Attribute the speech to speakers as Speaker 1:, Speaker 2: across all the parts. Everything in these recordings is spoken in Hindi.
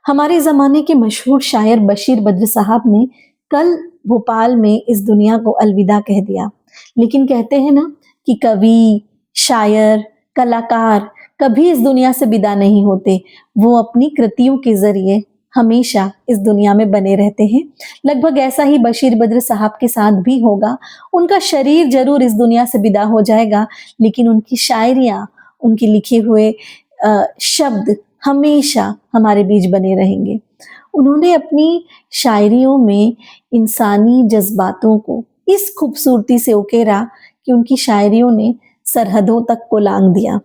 Speaker 1: हमारे ज़माने के मशहूर शायर बशीर बद्र साहब ने कल भोपाल में इस दुनिया को अलविदा कह दिया। लेकिन कहते हैं ना कि कवि, शायर, कलाकार कभी इस दुनिया से विदा नहीं होते। वो अपनी कृतियों के ज़रिए हमेशा इस दुनिया में बने रहते हैं। लगभग ऐसा ही बशीर बद्र साहब के साथ भी होगा। उनका शरीर ज़रूर इस दुनिया से विदा हो जाएगा, लेकिन उनकी शायरियाँ, उनके लिखे हुए शब्द हमेशा हमारे बीच बने रहेंगे। उन्होंने अपनी शायरियों में इंसानी जज़्बातों को इस खूबसूरती से उकेरा कि उनकी शायरियों ने सरहदों तक को लांघ दिया।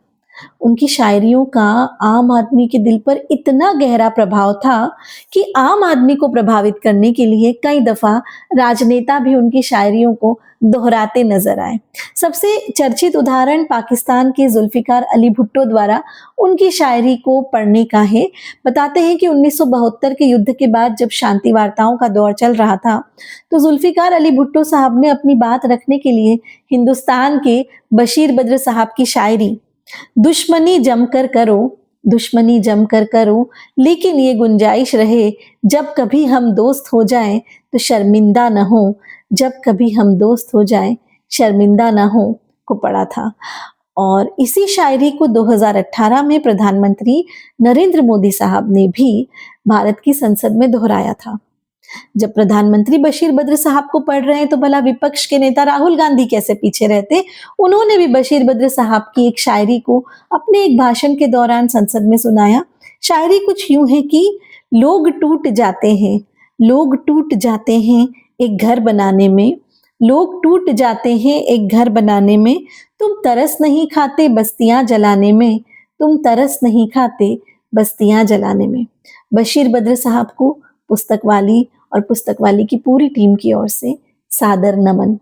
Speaker 1: उनकी शायरियों का आम आदमी के दिल पर इतना गहरा प्रभाव था कि आम आदमी को प्रभावित करने के लिए कई दफ़ा राजनेता भी उनकी शायरियों को दोहराते नज़र आए। सबसे चर्चित उदाहरण पाकिस्तान के ज़ुल्फ़िकार अली भुट्टो द्वारा उनकी शायरी को पढ़ने का है। बताते हैं कि 1972 के युद्ध के बाद जब शांति वार्ताओं का दौर चल रहा था, तो ज़ुल्फ़िकार अली भुट्टो साहब ने अपनी बात रखने के लिए हिंदुस्तान के बशीर बद्र साहब की शायरी दुश्मनी जमकर करो, दुश्मनी जमकर करो, लेकिन ये गुंजाइश रहे जब कभी हम दोस्त हो जाएं तो शर्मिंदा न हो, जब कभी हम दोस्त हो जाएं शर्मिंदा न हो को पढ़ा था। और इसी शायरी को 2018 में प्रधानमंत्री नरेंद्र मोदी साहब ने भी भारत की संसद में दोहराया था। जब प्रधानमंत्री बशीर बद्र साहब को पढ़ रहे हैं तो भला विपक्ष के नेता राहुल गांधी कैसे पीछे रहते। उन्होंने भी बशीर बद्र साहब की एक शायरी को अपने एक भाषण के दौरान संसद में सुनाया। शायरी कुछ यूं है कि लोग टूट जाते हैं, लोग टूट जाते हैं एक घर बनाने में, लोग टूट जाते हैं एक घर बनाने में, तुम तरस नहीं खाते बस्तियां जलाने में, तुम तरस नहीं खाते बस्तियां जलाने में। बशीर बद्र साहब को पुस्तक वाली और पुस्तक वाली की पूरी टीम की ओर से सादर नमन।